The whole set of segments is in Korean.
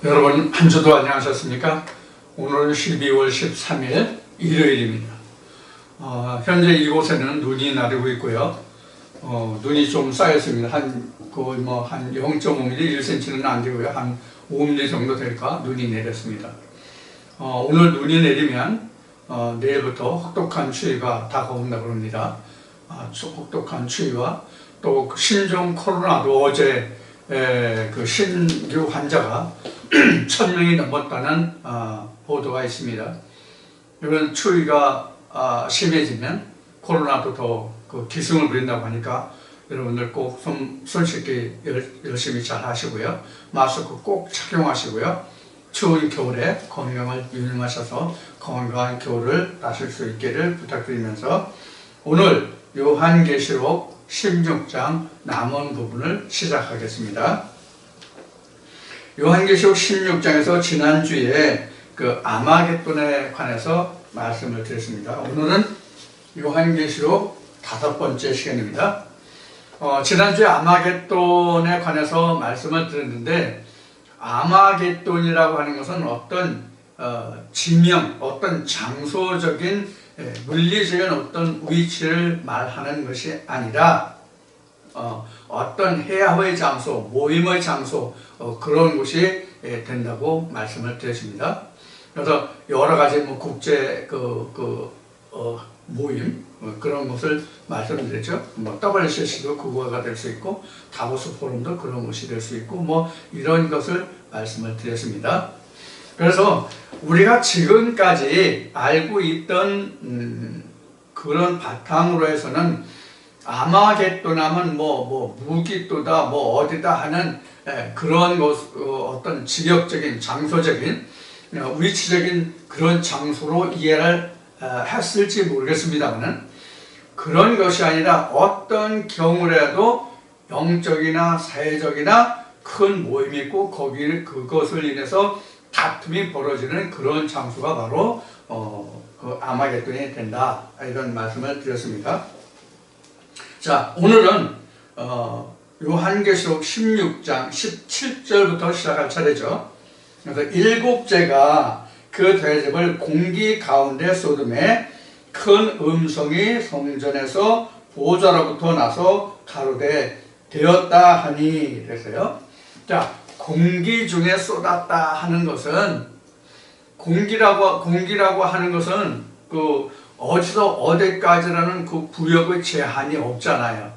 여러분 한 주도 안녕하셨습니까? 오늘은 12월 13일 일요일입니다. 현재 이곳에는 눈이 내리고 있고요. 눈이 좀 쌓였습니다. 한 0.5mm, 1cm는 안 되고요. 한 5mm 정도 될까 눈이 내렸습니다. 오늘 눈이 내리면 내일부터 혹독한 추위가 다가온다고 합니다. 혹독한 추위와 또 신종 코로나도 어제 그 신규 환자가 1000명이 넘었다는 보도가 있습니다. 이번 추위가 심해지면 코로나도 더 그 기승을 부린다고 하니까 여러분들 꼭 손 씻기 열심히 잘 하시고요. 마스크 꼭 착용하시고요. 추운 겨울에 건강을 유념하셔서 건강한 겨울을 나실 수 있기를 부탁드리면서 오늘 요한계시록 16장 남은 부분을 시작하겠습니다. 요한계시록 16장에서 지난주에 그 아마겟돈에 관해서 말씀을 드렸습니다. 오늘은 요한계시록 5번째 시간입니다. 지난주에 아마겟돈에 관해서 말씀을 드렸는데 아마겟돈이라고 하는 것은 어떤 지명, 어떤 장소적인 물리적인 어떤 위치를 말하는 것이 아니라 어떤 회합의 장소, 모임의 장소 그런 곳이 된다고 말씀을 드렸습니다. 그래서 여러 가지 국제 모임 그런 것을 말씀드렸죠. WCC도 그거가 될 수 있고 다보스 포럼도 그런 것이 될 수 있고 이런 것을 말씀을 드렸습니다. 그래서 우리가 지금까지 알고 있던 그런 바탕으로 해서는 아마겟돈 하면 무기또다 어디다 하는 그런 어떤 지역적인 장소적인 위치적인 그런 장소로 이해를 했을지 모르겠습니다만 그런 것이 아니라 어떤 경우라도 영적이나 사회적이나 큰 모임이 있고 그것을 인해서 다툼이 벌어지는 그런 장소가 바로 그 아마겟돈이 된다 이런 말씀을 드렸습니다. 자, 오늘은 요한계시록 16장 17절부터 시작할 차례죠. 그래서 7제가 그 대접을 공기 가운데 쏟음에 큰 음성이 성전에서 보좌로부터 나서 가로되 되었다 하니 그랬어요. 자, 공기 중에 쏟았다 하는 것은 공기라고 하는 것은 그 어디서 어디까지라는 그 구역의 제한이 없잖아요.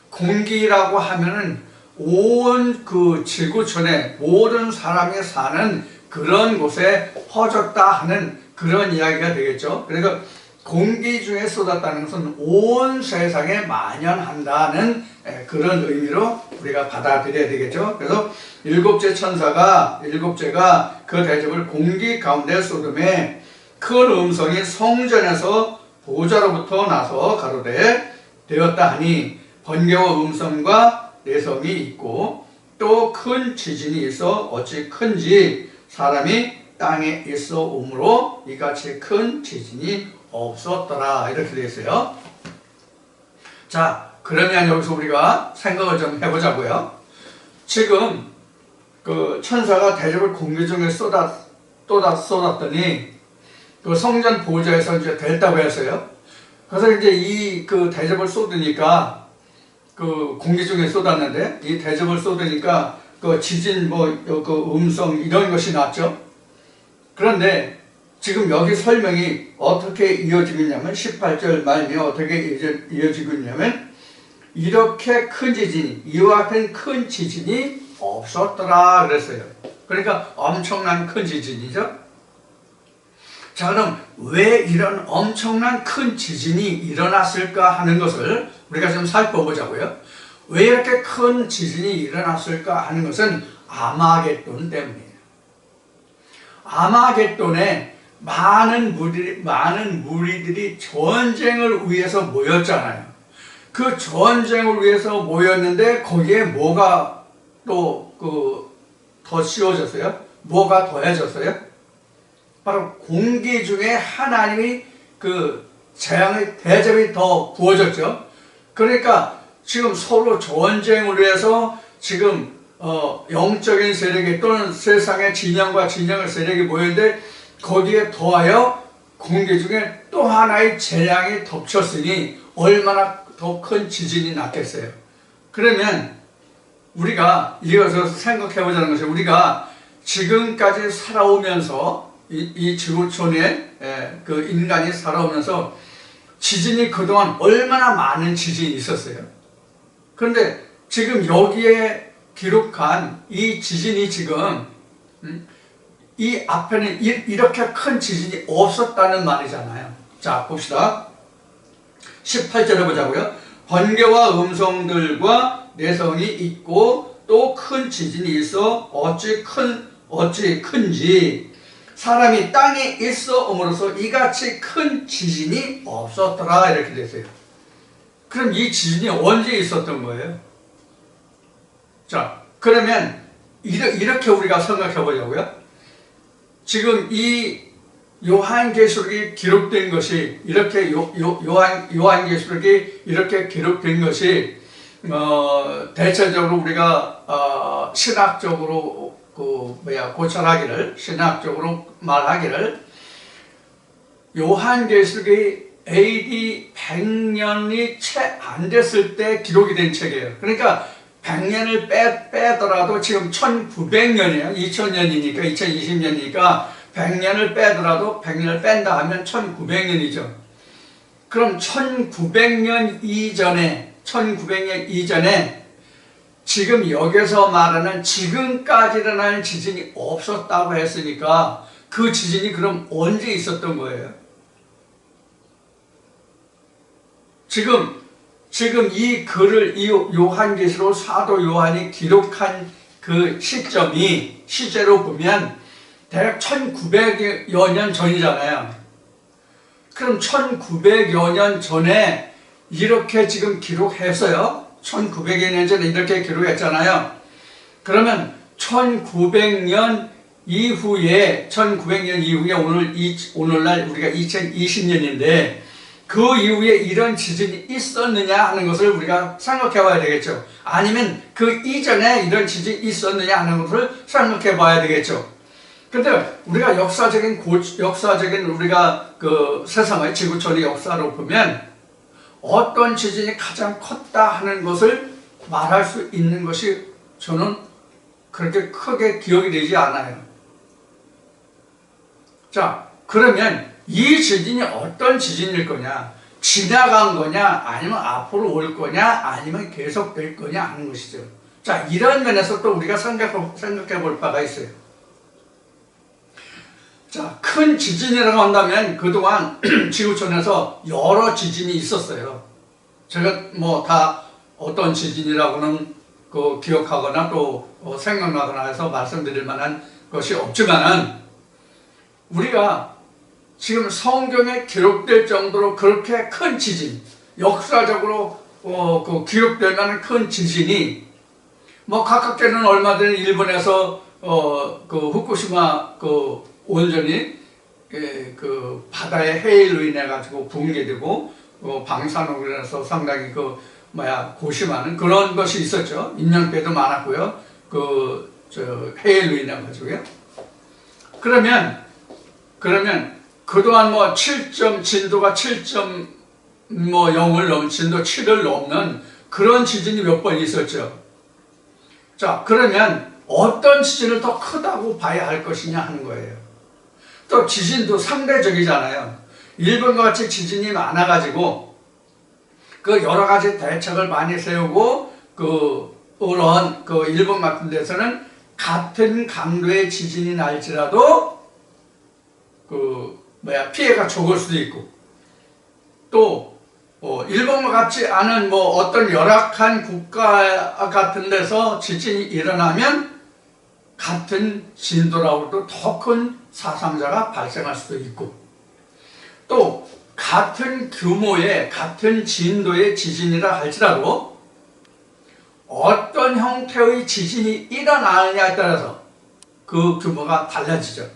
공기라고 하면은 온 그 지구촌에 모든 사람이 사는 그런 곳에 퍼졌다 하는 그런 이야기가 되겠죠. 그러니까 공기 중에 쏟았다는 것은 온 세상에 만연한다는 그런 의미로 우리가 받아들여야 되겠죠. 그래서 7째 천사가 7제가 그 대접을 공기 가운데 쏟음에 큰 음성이 성전에서 보좌로부터 나서 가로되 되었다 하니 번개와 음성과 내성이 있고 또 큰 지진이 있어 어찌 큰지 사람이 땅에 있어 오므로 이같이 큰 지진이 없었더라 이렇게 되어 있어요. 자, 그러면 여기서 우리가 생각을 좀 해보자고요. 지금 그 천사가 대접을 공기 중에 쏟았더니 그 성전 보좌에서 이제 됐다고 했어요. 그래서 이제 이 그 대접을 쏟으니까 그 공기 중에 쏟았는데 이 대접을 쏟으니까 그 지진 그 음성 이런 것이 났죠. 그런데 지금 여기 설명이 어떻게 이어지고 있냐면 18절 말미에 어떻게 이어지고 있냐면 이렇게 큰 지진이 이와 같은 큰 지진이 없었더라 그랬어요. 그러니까 엄청난 큰 지진이죠. 자, 그럼 왜 이런 엄청난 큰 지진이 일어났을까 하는 것을 우리가 좀 살펴보자고요. 왜 이렇게 큰 지진이 일어났을까 하는 것은 아마겟돈 때문이에요. 아마겟돈에 많은 무리들이 전쟁을 위해서 모였잖아요. 그 전쟁을 위해서 모였는데 거기에 뭐가 또 더 씌워졌어요? 뭐가 더해졌어요? 바로 공기 중에 하나님이 그 재앙의 대접이 더 부어졌죠. 그러니까 지금 서로 전쟁을 위해서 지금 영적인 세력이 또는 세상의 진영과 진영의 세력이 모였는데 거기에 더하여 공기 중에 또 하나의 재앙이 덮쳤으니 얼마나 더 큰 지진이 났겠어요. 그러면 우리가 이것을 생각해 보자는 것이 우리가 지금까지 살아오면서 이 지구촌에 그 인간이 살아오면서 지진이 그동안 얼마나 많은 지진이 있었어요. 그런데 지금 여기에 기록한 이 지진이 지금 이 앞에는 이렇게 큰 지진이 없었다는 말이잖아요. 자, 봅시다. 18절에 보자고요. 번개와 음성들과 내성이 있고 또 큰 지진이 있어 어찌 큰지 사람이 땅에 있어 옴으로써 이같이 큰 지진이 없었더라 이렇게 됐어요. 그럼 이 지진이 언제 있었던 거예요? 자, 그러면 이렇게 우리가 생각해 보자고요. 지금 이 요한계시록이 기록된 것이 이렇게 요한계시록이 이렇게 기록된 것이 대체적으로 우리가 신학적으로 고찰하기를 신학적으로 말하기를 요한계시록이 AD 100년이 채 안 됐을 때 기록이 된 책이에요. 그러니까 100년을 빼더라도 지금 1900년이에요. 2000년이니까 2020년이니까 100년을 빼더라도 100년을 뺀다 하면 1900년이죠. 그럼 1900년 이전에 지금 여기서 말하는 지금까지 일어나는 지진이 없었다고 했으니까 그 지진이 그럼 언제 있었던 거예요? 지금 이 글을 이 요한계시록 사도 요한이 기록한 그 시제로 보면 대략 1900여 년 전이잖아요. 그럼 1900여 년 전에 이렇게 지금 기록해서요. 1900여 년 전에 이렇게 기록했잖아요. 그러면 1900년 이후에 오늘날 우리가 2020년인데 그 이후에 이런 지진이 있었느냐 하는 것을 우리가 생각해 봐야 되겠죠. 아니면 그 이전에 이런 지진이 있었느냐 하는 것을 생각해 봐야 되겠죠. 근데 우리가 역사적인 우리가 그 세상의 지구촌의 역사로 보면 어떤 지진이 가장 컸다 하는 것을 말할 수 있는 것이 저는 그렇게 크게 기억이 되지 않아요. 자, 그러면 이 지진이 어떤 지진일 거냐? 지나간 거냐? 아니면 앞으로 올 거냐? 아니면 계속될 거냐? 하는 것이죠. 자, 이런 면에서 또 우리가 생각해 볼 바가 있어요. 자, 큰 지진이라고 한다면 그동안 지구촌에서 여러 지진이 있었어요. 제가 다 어떤 지진이라고는 기억하거나 또 생각나거나 해서 말씀드릴 만한 것이 없지만은 우리가 지금 성경에 기록될 정도로 그렇게 큰 지진, 역사적으로 기록될 만한 큰 지진이 가깝게는 얼마 전에 일본에서 후쿠시마 온전히 그 바다의 해일로 인해 가지고 붕괴되고 방사능으로 인해서 상당히 고심하는 그런 것이 있었죠. 인명피해도 많았고요. 해일로 인해 가지고요. 그러면 그동안 진도가 7.0을 넘는 진도 7을 넘는 그런 지진이 몇 번 있었죠. 자, 그러면 어떤 지진을 더 크다고 봐야 할 것이냐 하는 거예요. 또 지진도 상대적이잖아요. 일본과 같이 지진이 많아가지고 그 여러 가지 대책을 많이 세우고 일본 같은 데서는 같은 강도의 지진이 날지라도 피해가 적을 수도 있고 또 일본과 같지 않은 어떤 열악한 국가 같은 데서 지진이 일어나면 같은 진도라고도 더 큰 사상자가 발생할 수도 있고 또 같은 규모의 같은 진도의 지진이라 할지라도 어떤 형태의 지진이 일어나느냐에 따라서 그 규모가 달라지죠.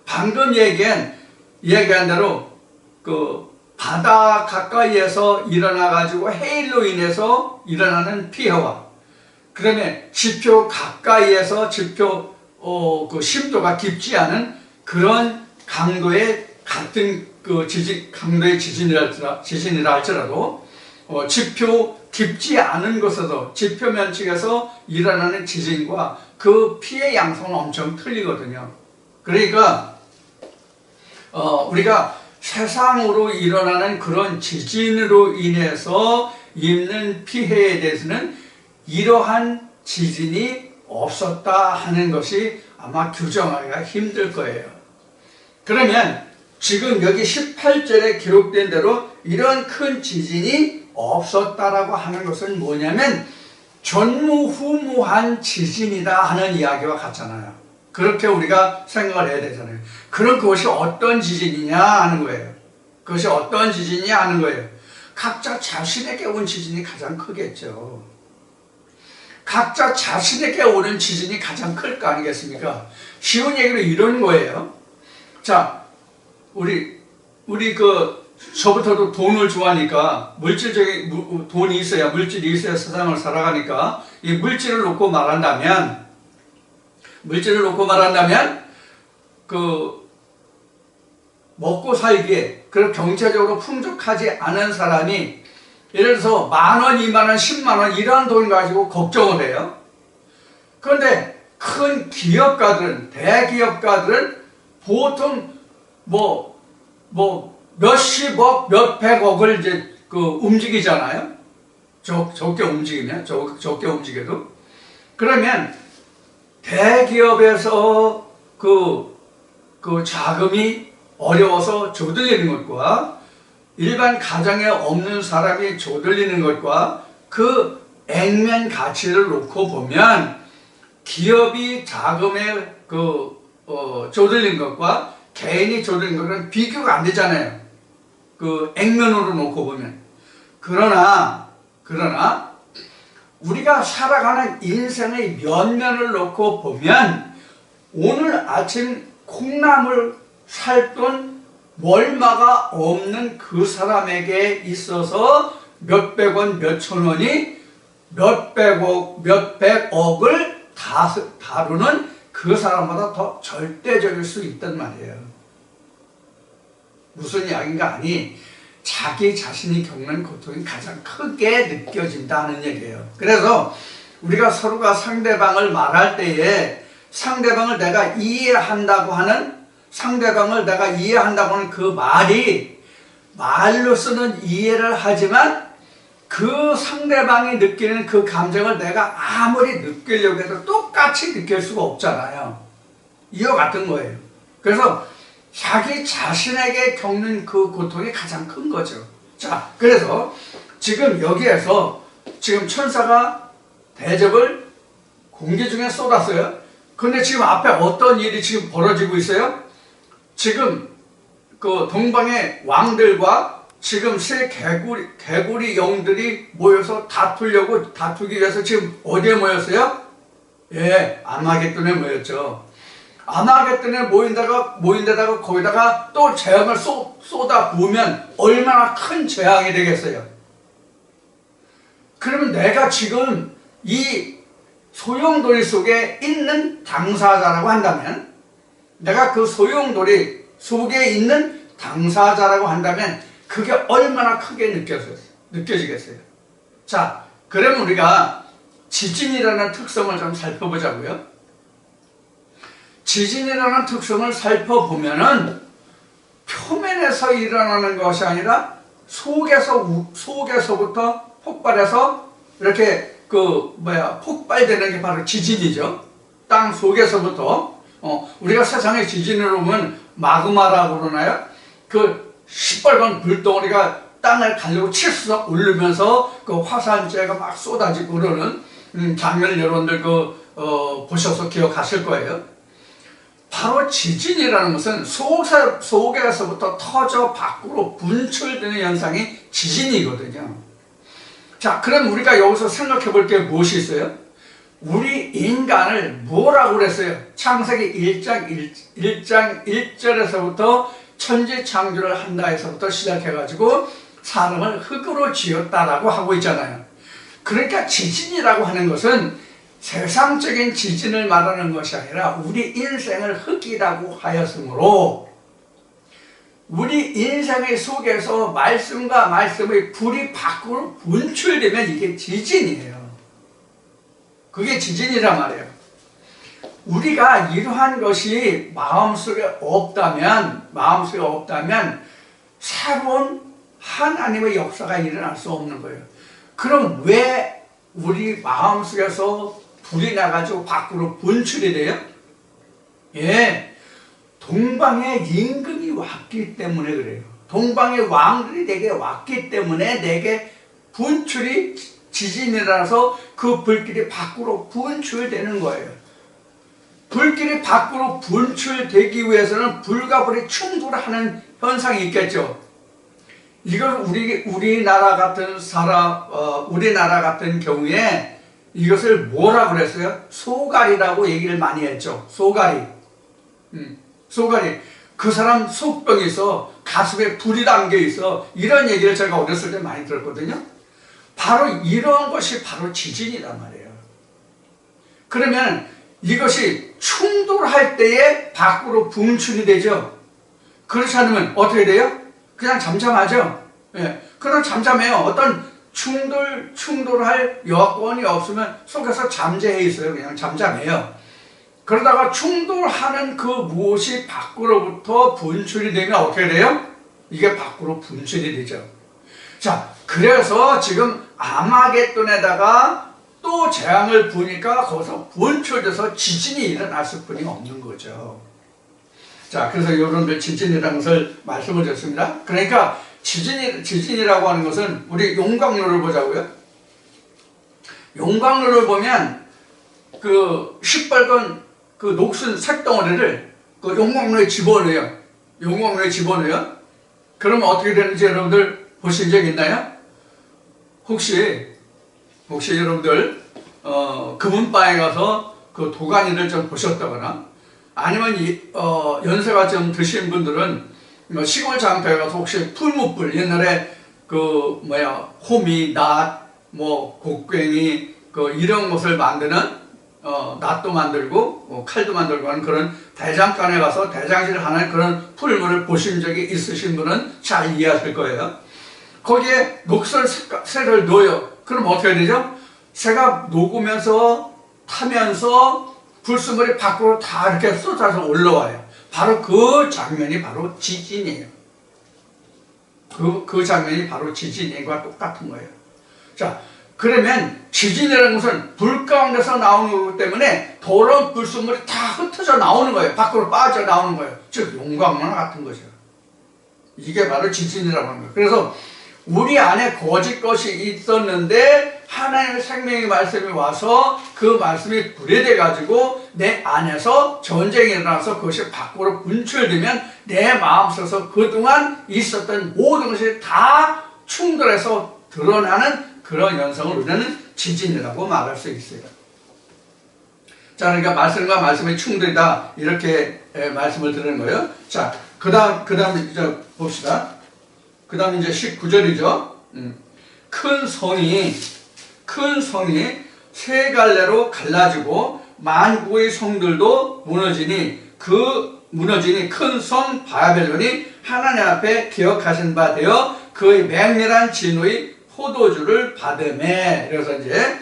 방금 얘기한 대로 바다 가까이에서 일어나 가지고 해일로 인해서 일어나는 피해와 그다음에 지표 가까이에서 지표 그 심도가 깊지 않은 그런 강도의 같은 그 강도의 지진이라 할지라도 지표 깊지 않은 곳에서 지표 면적에서 일어나는 지진과 그 피해 양상은 엄청 틀리거든요. 그러니까 우리가 세상으로 일어나는 그런 지진으로 인해서 입는 피해에 대해서는 이러한 지진이 없었다 하는 것이 아마 규정하기가 힘들 거예요. 그러면 지금 여기 18절에 기록된 대로 이런 큰 지진이 없었다라고 하는 것은 뭐냐면 전무후무한 지진이다 하는 이야기와 같잖아요. 그렇게 우리가 생각을 해야 되잖아요. 그럼 그것이 어떤 지진이냐 하는 거예요. 그것이 어떤 지진이냐 하는 거예요. 각자 자신에게 온 지진이 가장 크겠죠. 각자 자신에게 오는 지진이 가장 클 거 아니겠습니까? 쉬운 얘기로 이런 거예요. 자, 우리 저부터도 돈을 좋아하니까 물질적인 돈이 있어야, 물질이 있어야 세상을 살아가니까 이 물질을 놓고 말한다면 그 먹고 살기에 그런 경제적으로 풍족하지 않은 사람이 예를 들어서 10,000원, 20,000원, 100,000원 이런 돈 가지고 걱정을 해요. 그런데 큰 기업가들은, 대기업가들은 보통 몇십억, 몇백억을 이제 움직이잖아요. 적게 움직여도. 그러면 대기업에서 그 자금이 어려워서 조들리는 것과 일반 가정에 없는 사람이 조들리는 것과 그 액면 가치를 놓고 보면 기업이 자금에 조들린 것과 개인이 조들린 것은 비교가 안 되잖아요. 그 액면으로 놓고 보면. 그러나 우리가 살아가는 인생의 면면을 놓고 보면 오늘 아침 콩나물 살돈 월마가 없는 그 사람에게 있어서 몇백 원, 몇천 원이 몇백억을 다루는 그 사람보다 더 절대적일 수 있단 말이에요. 무슨 이야기인가 하니 자기 자신이 겪는 고통이 가장 크게 느껴진다는 얘기예요. 그래서 우리가 서로가 상대방을 말할 때에 상대방을 내가 이해한다고 하는 그 말이 말로 쓰는 이해를 하지만 그 상대방이 느끼는 그 감정을 내가 아무리 느끼려고 해도 똑같이 느낄 수가 없잖아요. 이와 같은 거예요. 그래서 자기 자신에게 겪는 그 고통이 가장 큰 거죠. 자, 그래서 지금 여기에서 지금 천사가 대접을 공기 중에 쏟았어요. 근데 지금 앞에 어떤 일이 지금 벌어지고 있어요? 지금 그 동방의 왕들과 지금 세 개구리 영들이 모여서 다투기 위해서 지금 어디에 모였어요? 예, 아마겟돈에 모였죠. 아마겟돈에 모인 데다가 거기다가 또 재앙을 쏟아 부으면 얼마나 큰 재앙이 되겠어요. 그러면 내가 지금 이 소용돌이 속에 있는 당사자라고 한다면, 내가 그 소용돌이 속에 있는 당사자라고 한다면 그게 얼마나 크게 느껴지겠어요. 자, 그러면 우리가 지진이라는 특성을 좀 살펴보자고요. 지진이라는 특성을 살펴보면은 표면에서 일어나는 것이 아니라 속에서부터 폭발해서 이렇게 폭발되는 게 바로 지진이죠. 땅 속에서부터. 우리가 세상의 지진을 보면 마그마라고 그러나요? 그 시뻘건 불덩어리가 땅을 가지고 치솟아 오르면서 그 화산재가 막 쏟아지고 그러는 장면을 여러분들 보셔서 기억하실 거예요. 바로 지진이라는 것은 속에서부터 터져 밖으로 분출되는 현상이 지진이거든요. 자, 그럼 우리가 여기서 생각해 볼 게 무엇이 있어요? 우리 인간을 뭐라고 그랬어요? 창세기 1장 1절에서부터 천지 창조를 한다 해서부터 시작해가지고 사람을 흙으로 지었다라고 하고 있잖아요. 그러니까 지진이라고 하는 것은 세상적인 지진을 말하는 것이 아니라 우리 인생을 흙이라고 하였으므로 우리 인생의 속에서 말씀과 말씀의 불이 밖으로 분출되면 이게 지진이에요. 그게 지진이란 말이에요. 우리가 이러한 것이 마음속에 없다면 새로운 하나님의 역사가 일어날 수 없는 거예요. 그럼 왜 우리 마음속에서 불이 나가지고 밖으로 분출이 돼요? 예, 동방의 임금이 왔기 때문에 그래요. 동방의 왕들이 내게 왔기 때문에 내게 분출이 지진이라서 그 불길이 밖으로 분출되는 거예요. 불길이 밖으로 분출되기 위해서는 불과 불이 충돌하는 현상이 있겠죠. 이걸 우리나라 같은 경우에 이것을 뭐라고 그랬어요? 소갈이라고 얘기를 많이 했죠. 소갈이. 그 사람 속병이 있어. 가슴에 불이 담겨 있어. 이런 얘기를 제가 어렸을 때 많이 들었거든요. 바로 이런 것이 바로 지진이란 말이에요. 그러면 이것이 충돌할 때에 밖으로 분출이 되죠. 그렇지 않으면 어떻게 돼요? 그냥 잠잠하죠. 예, 그럼 잠잠해요. 어떤 충돌할 여건이 없으면 속에서 잠재해 있어요. 그냥 잠잠해요. 그러다가 충돌하는 그 무엇이 밖으로부터 분출이 되면 어떻게 돼요? 이게 밖으로 분출이 되죠. 자, 그래서 지금 아마겟돈에다가 또 재앙을 부으니까 거기서 분출돼서 지진이 일어났을 뿐이 없는 거죠. 자, 그래서 여러분들 지진이라는 것을 말씀을 드렸습니다. 그러니까 지진이라고 하는 것은 우리 용광로를 보자고요. 용광로를 보면 그 시뻘건 그 녹슨 색덩어리를 그 용광로에 집어넣어요. 그러면 어떻게 되는지 여러분들 보신 적 있나요? 혹시 여러분들 금은바에 가서 그 도가니를 좀 보셨다거나 아니면 연세가 좀 드신 분들은 시골 장터에 가서 혹시 풀무불 옛날에 호미, 낫, 곡괭이 이런 것을 만드는 낫도 만들고 칼도 만들고 하는 그런 대장간에 가서 대장질을 하는 그런 풀물을 보신 적이 있으신 분은 잘 이해하실 거예요. 거기에 녹슨 새를 넣어요. 그럼 어떻게 되죠? 새가 녹으면서 타면서 불순물이 밖으로 다 이렇게 쏟아져 올라와요. 바로 그 장면이 바로 지진이에요. 그 장면이 바로 지진과 똑같은 거예요. 자, 그러면 지진이라는 것은 불 가운데서 나오는 거기 때문에 더러운 불순물이 다 흩어져 나오는 거예요. 밖으로 빠져 나오는 거예요. 즉 용광로나 같은 거죠. 이게 바로 지진이라고 하는 거예요. 그래서 우리 안에 거짓 것이 있었는데 하나님의 생명의 말씀이 와서 그 말씀이 불에 가지고 내 안에서 전쟁이 일어나서 그것이 밖으로 분출되면 내 마음속에서 그동안 있었던 모든 것이 다 충돌해서 드러나는 그런 현상을 우리는 지진이라고 말할 수 있어요. 자, 그러니까 말씀과 말씀의 충돌이다 이렇게 말씀을 드리는 거예요. 자, 그다음 이제 봅시다. 그 다음 이제 19절이죠. 큰 성이 세 갈래로 갈라지고 만국의 성들도 무너지니 큰 성 바벨론이 하나님 앞에 기억하신 바 되어 그의 맹렬한 진노의 포도주를 받으매. 그래서 이제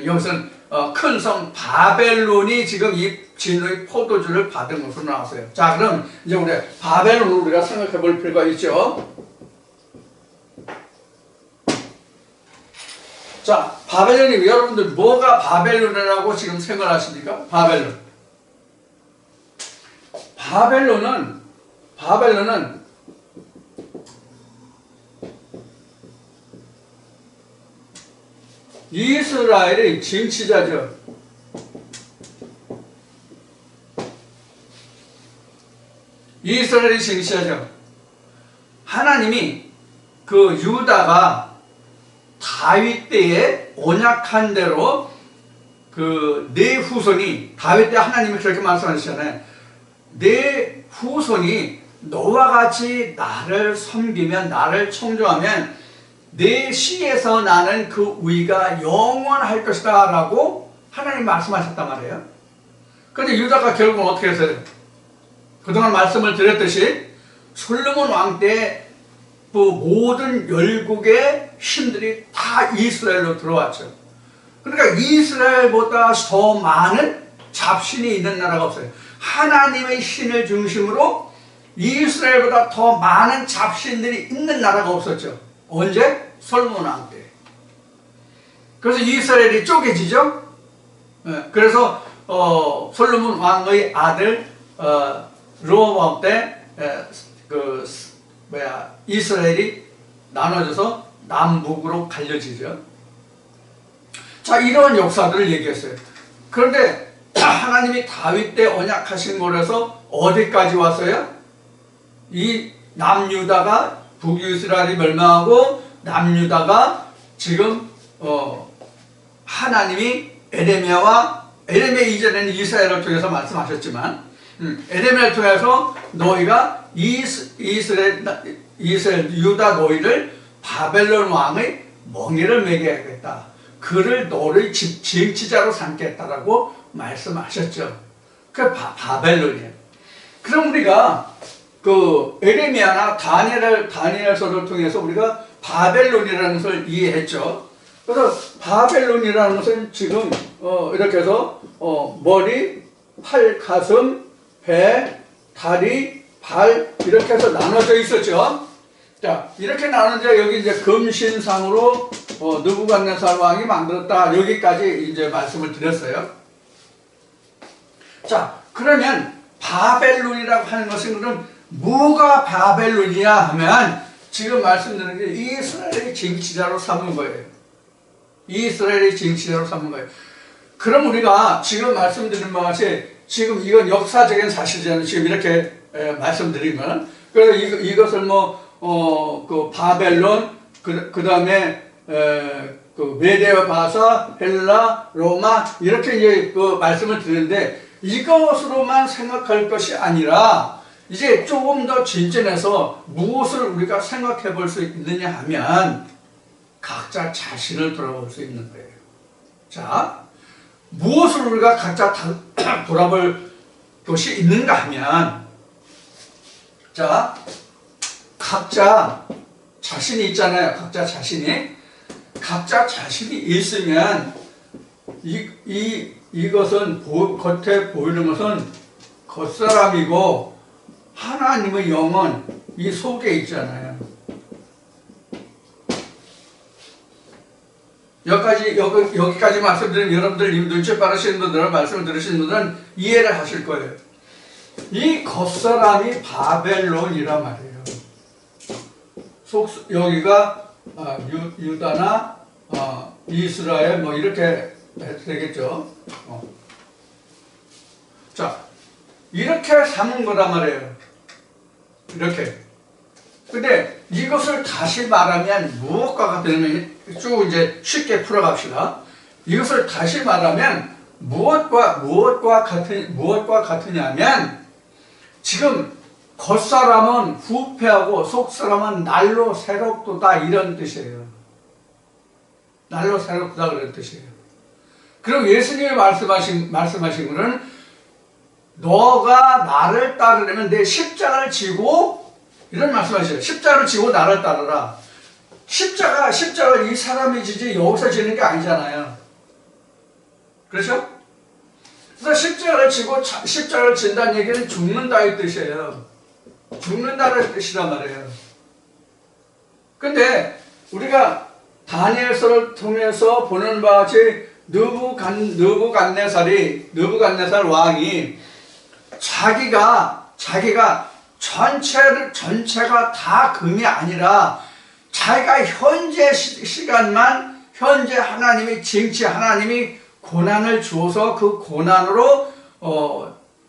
여기서는 큰 성 바벨론이 지금 이 진노의 포도주를 받은 것으로 나왔어요. 자, 그럼 이제 우리 바벨론을 우리가 생각해 볼 필요가 있죠. 자, 바벨론이 여러분들 뭐가 바벨론이라고 지금 생각하십니까? 바벨론은 이스라엘의 진치자죠. 이스라엘의 진치자죠. 하나님이 그 유다가 다윗 때에 언약한 대로 그 내 후손이 다윗 때 하나님이 그렇게 말씀하셨잖아요. 내 후손이 너와 같이 나를 섬기면 나를 청종하면 내 씨에서 나는 그 위가 영원할 것이다 라고 하나님 말씀하셨단 말이에요. 그런데 유다가 결국은 어떻게 했어요? 그동안 말씀을 드렸듯이 솔로몬 왕 때 그 모든 열국의 힘들이 다 이스라엘로 들어왔죠. 그러니까 이스라엘보다 더 많은 잡신이 있는 나라가 없어요. 하나님의 신을 중심으로 이스라엘보다 더 많은 잡신들이 있는 나라가 없었죠. 언제? 솔로몬 왕 때. 그래서 이스라엘이 쪼개지죠. 그래서 솔로몬 왕의 아들 르호보암 때 이스라엘이 나눠져서 남북으로 갈려지죠. 자, 이런 역사들을 얘기했어요. 그런데 하나님이 다윗 때 언약하신 거라서 어디까지 왔어요? 이 남유다가 북이스라엘이 멸망하고 남유다가 지금 하나님이 에레미야 이전에는 이스라엘을 통해서 말씀하셨지만 에레미야를 통해서 너희가 이스라엘 유다 너희를 바벨론 왕의 멍에를 매겨야겠다. 그를 너를 징치자로 삼겠다라고 말씀하셨죠. 그 바벨론이에요. 그럼 우리가 그 에레미야나 다니엘서를 통해서 우리가 바벨론이라는 것을 이해했죠. 그래서 바벨론이라는 것은 지금 이렇게 해서 머리, 팔, 가슴, 배, 다리, 발 이렇게 해서 나눠져 있었죠. 자, 이렇게 나누는데 여기 이제 금신상으로 느부갓네살 왕이 만들었다. 여기까지 이제 말씀을 드렸어요. 자, 그러면 바벨론이라고 하는 것은 그럼 뭐가 바벨론이냐 하면 지금 말씀드린 게 이스라엘의 징치자로 삼은 거예요. 이스라엘의 징치자로 삼은 거예요. 그럼 우리가 지금 말씀드린 바와 같이 지금 이건 역사적인 사실이잖아요. 지금 이렇게 말씀드린 거는. 그래서 이것을 그 바벨론, 그 다음에 그 메데와 바사, 헬라, 로마 이렇게 이제 그 말씀을 드리는데 이것으로만 생각할 것이 아니라 이제 조금 더 진전해서 무엇을 우리가 생각해 볼 수 있느냐 하면 각자 자신을 돌아볼 수 있는 거예요. 자, 무엇을 우리가 각자 돌아볼 것이 있는가 하면 자, 각자 자신이 있잖아요. 각자 자신이 있으면 이것은 겉에 보이는 것은 겉사람이고 하나님의 영은 이 속에 있잖아요. 여기까지 말씀드린 여러분들 눈치 빠르신 분들은 말씀을 들으신 분들은 이해를 하실 거예요. 이 겉사람이 바벨론이란 말이에요. 여기가 유다나 이스라엘 뭐 이렇게 되겠죠. 자, 이렇게 삼은 거란 말이에요. 이렇게. 근데 이것을 다시 말하면 무엇과 같으냐면 쭉 이제 쉽게 풀어갑시다. 이것을 다시 말하면 무엇과 같으냐면 지금 겉사람은 후패하고 속사람은 날로 새롭도다 이런 뜻이에요. 날로 새롭도다 그런 뜻이에요. 그럼 예수님이 말씀하신 것은 너가 나를 따르려면 내 십자가를 지고 이런 말씀하시죠. 십자가를 지고 나를 따르라. 십자가 이 사람이 지지 여기서 지는 게 아니잖아요. 그렇죠? 그래서 십자가를 지고 십자가를 진다는 얘기는 죽는다의 뜻이에요. 죽는다는 뜻이란 말이에요. 근데 우리가 다니엘서를 통해서 보는 바와 같이 느부갓네살 왕이 자기가 전체가 다 금이 아니라 자기가 현재 시간만 현재 하나님이 고난을 주어서 그 고난으로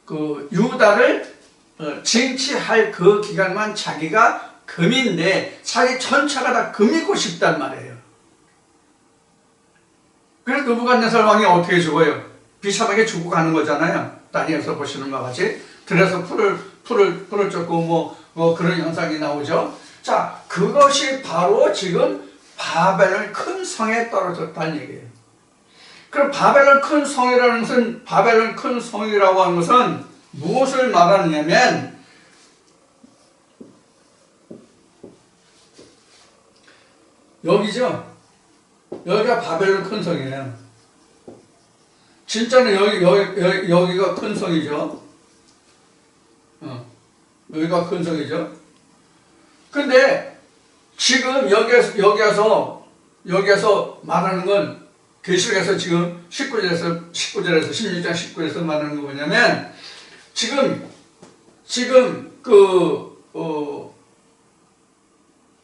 그 유다를 징치할 그 기간만 자기가 금인데 자기 전체가 다 금이고 싶단 말이에요. 그래서 느부갓네살 왕이 어떻게 죽어요? 비참하게 죽고 가는 거잖아요. 다니엘서 보시는 바와 같이 들에서 풀을 쫓고 뭐 그런 현상이 나오죠. 자, 그것이 바로 지금 바벨론 큰 성에 떨어졌다는 얘기예요. 그럼 바벨론 큰 성이라는 것은, 바벨론 큰 성이라고 하는 것은 무엇을 말하느냐면, 여기죠. 여기가 바벨론 큰 성이에요. 진짜는 여기가 큰 성이죠. 여기가 큰 성이죠. 근데 지금 여기에서 말하는 건 계시록에서 지금 19절에서 16장 19절에서 말하는 거 뭐냐면, 지금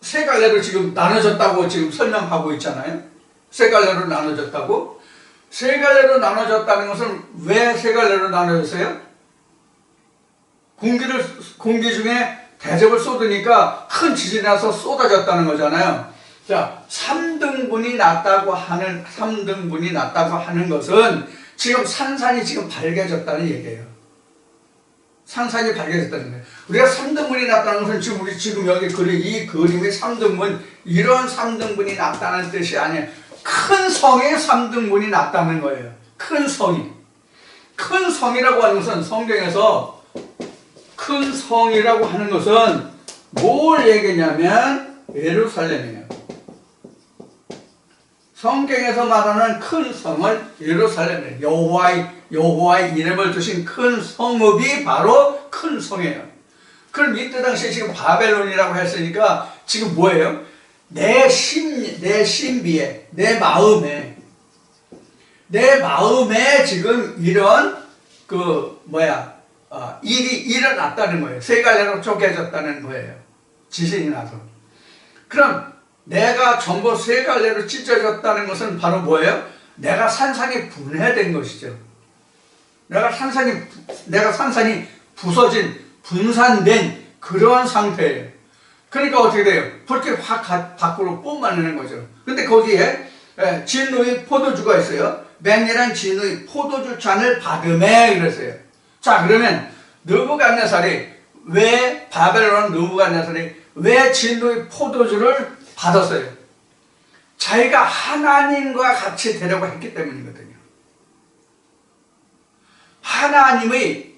세 갈래로 지금 나눠졌다고 지금 설명하고 있잖아요. 세 갈래로 나눠졌다고. 세 갈래로 나눠졌다는 것은 왜 세 갈래로 나눠졌어요? 공기 중에 대접을 쏟으니까 큰 지진이 나서 쏟아졌다는 거잖아요. 자, 3등분이 났다고 하는 것은 지금 산산이 지금 밝아졌다는 얘기예요. 산산이 밝아졌다는 거예요. 우리가 3등분이 났다는 것은 지금 여기 이 그림의 3등분, 이런 3등분이 났다는 뜻이 아니에요. 큰 성에 3등분이 났다는 거예요. 큰 성이. 큰 성이라고 하는 것은, 성경에서 큰 성이라고 하는 것은 뭘 얘기냐면 예루살렘이에요. 성경에서 말하는 큰 성은 예루살렘이에요. 여호와의 이름을 두신 큰 성읍이 바로 큰 성이에요. 그럼 이때 당시에 지금 바벨론이라고 했으니까 지금 뭐예요? 내 신비에, 내 마음에 지금 이런 일이 일어났다는 거예요. 세 갈래로 쪼개졌다는 거예요. 지진이 나서. 그럼 내가 전부 세 갈래로 찢어졌다는 것은 바로 뭐예요? 내가 산산이 분해된 것이죠. 내가 산산이 부서진, 분산된 그런 상태예요. 그러니까 어떻게 돼요? 그렇게 확 밖으로 뿜어내는 거죠. 근데 거기에 진노의 포도주가 있어요. 맹렬한 진노의 포도주 잔을 받음에 그랬어요. 자, 그러면 바벨론 느부갓네살이 왜 진노의 포도주를 받았어요? 자기가 하나님과 같이 되려고 했기 때문이거든요. 하나님의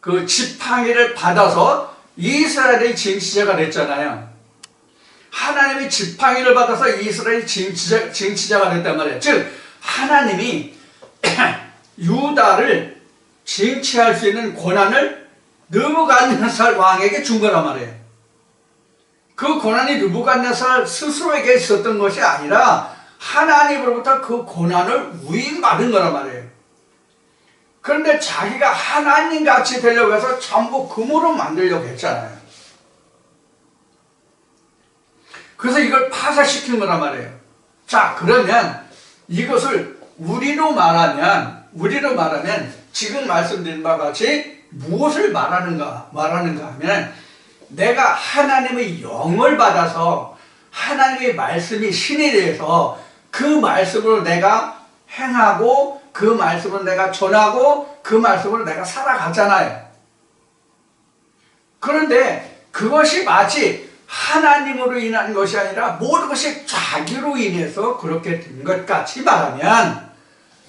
그 지팡이를 받아서 이스라엘의 징치자가 됐잖아요. 하나님의 지팡이를 받아서 이스라엘의 징치자가 됐단 말이에요. 즉 하나님이 유다를 징치할 수 있는 권한을 느부갓네살 왕에게 준 거란 말이에요. 그 권한이 느부갓네살 스스로에게 있었던 것이 아니라 하나님으로부터 그 권한을 위임받은 거란 말이에요. 그런데 자기가 하나님같이 되려고 해서 전부 금으로 만들려고 했잖아요. 그래서 이걸 파쇄시킨 거란 말이에요. 자, 그러면 이것을 우리로 말하면 지금 말씀드린 바와 같이 무엇을 말하는가 하면, 내가 하나님의 영을 받아서 하나님의 말씀이 신이 되어서 그 말씀으로 내가 행하고 그 말씀을 내가 전하고 그 말씀으로 내가 살아가잖아요. 그런데 그것이 마치 하나님으로 인한 것이 아니라 모든 것이 자기로 인해서 그렇게 된 것 같이 말하면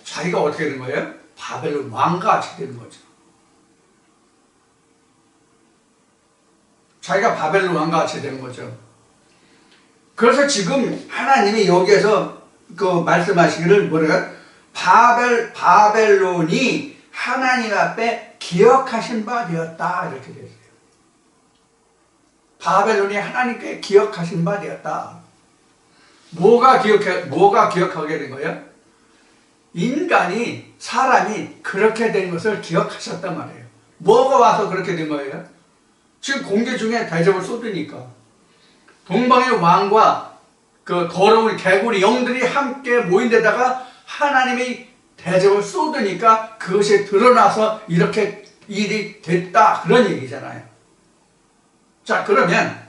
자기가 어떻게 된 거예요? 바벨론 왕같이 되는 거죠. 자기가 바벨론 왕같이 되는 거죠. 그래서 지금 하나님이 여기에서 말씀하시기를 바벨론이 하나님 앞에 기억하신 바 되었다, 이렇게 되어 있어요. 바벨론이 하나님께 기억하신 바 되었다. 뭐가 기억하게 된 거예요? 사람이 그렇게 된 것을 기억하셨단 말이에요. 뭐가 와서 그렇게 된 거예요? 지금 공기 중에 대접을 쏟으니까 동방의 왕과 그 더러운 개구리 영들이 함께 모인 데다가 하나님이 대접을 쏟으니까 그것이 드러나서 이렇게 일이 됐다, 그런 얘기잖아요. 자, 그러면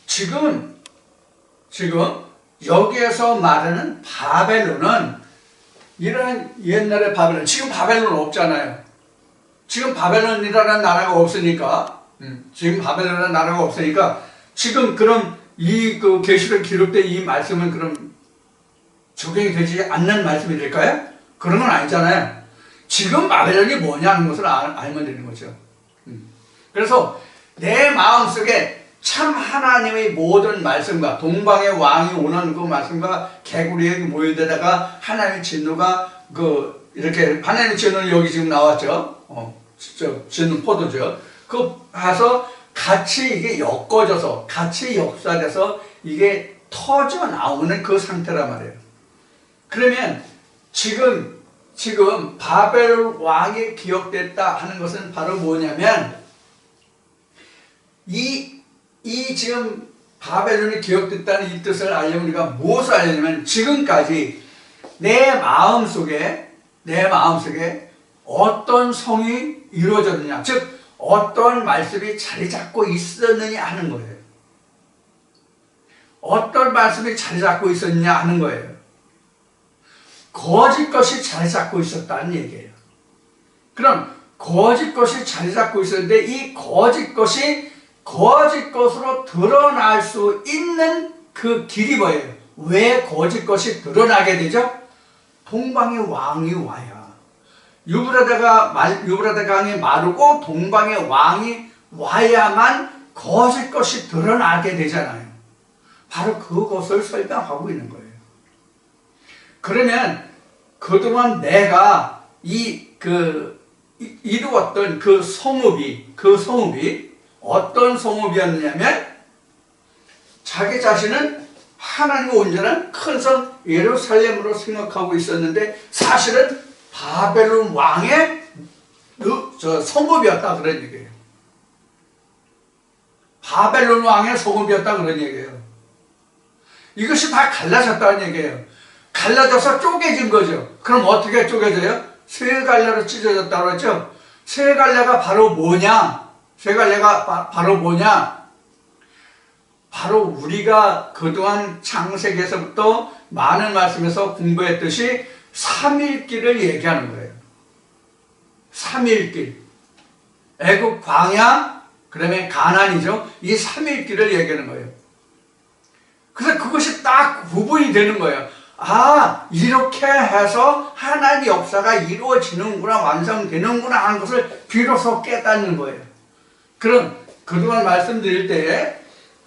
지금 여기에서 말하는 바벨론은 이런 옛날의 바벨론, 지금 바벨론 없잖아요. 지금 바벨론이라는 나라가 없으니까 지금 그럼 이 그 계시록 기록된 이 말씀은 그럼 적용이 되지 않는 말씀이 될까요? 그런 건 아니잖아요. 지금 바벨론이 뭐냐는 것을 알면 되는 거죠. 그래서 내 마음속에 참 하나님의 모든 말씀과 동방의 왕이 오는 그 말씀과 개구리에 모인 데다가 하나님의 진노가 이렇게 하나님의 진노는 여기 지금 나왔죠. 진노 포도죠. 그 가서 같이 이게 엮어져서 같이 역사돼서 이게 터져 나오는 그 상태란 말이에요. 그러면 지금 바벨 왕이 기억됐다 하는 것은 바로 뭐냐면 이 지금 바벨론이 기억됐다는 이 뜻을 알려면 우리가 무엇을 알려면 지금까지 내 마음속에 어떤 성이 이루어졌느냐, 즉 어떤 말씀이 자리 잡고 있었느냐 하는 거예요. 어떤 말씀이 자리 잡고 있었느냐 하는 거예요. 거짓 것이 자리 잡고 있었다는 얘기예요. 그럼 거짓 것이 자리 잡고 있었는데 이 거짓 것이 거짓 것으로 드러날 수 있는 그 길이 뭐예요? 왜 거짓 것이 드러나게 되죠? 동방의 왕이 와야. 유브라데 강이 마르고 동방의 왕이 와야만 거짓 것이 드러나게 되잖아요. 바로 그것을 설명하고 있는 거예요. 그러면 그동안 내가 이루었던 그 성읍이 어떤 성읍이었느냐면 자기 자신은 하나님의 온전한 큰 성 예루살렘으로 생각하고 있었는데 사실은 바벨론 왕의 성읍이었다 그런 얘기예요. 바벨론 왕의 성읍이었다 그런 얘기예요. 이것이 다 갈라졌다는 얘기예요. 갈라져서 쪼개진 거죠. 그럼 어떻게 쪼개져요? 세 갈래로 찢어졌다고 했죠. 세 갈래가 바로 뭐냐? 바로 우리가 그동안 창세기에서부터 많은 말씀에서 공부했듯이 삼일길을 얘기하는 거예요. 삼일길. 애굽 광야, 그다음에 가나안이죠. 이 삼일길을 얘기하는 거예요. 그래서 그것이 딱 구분이 되는 거예요. 아, 이렇게 해서 하나님의 역사가 이루어지는구나, 완성되는구나 하는 것을 비로소 깨닫는 거예요. 그럼 그동안 말씀드릴 때에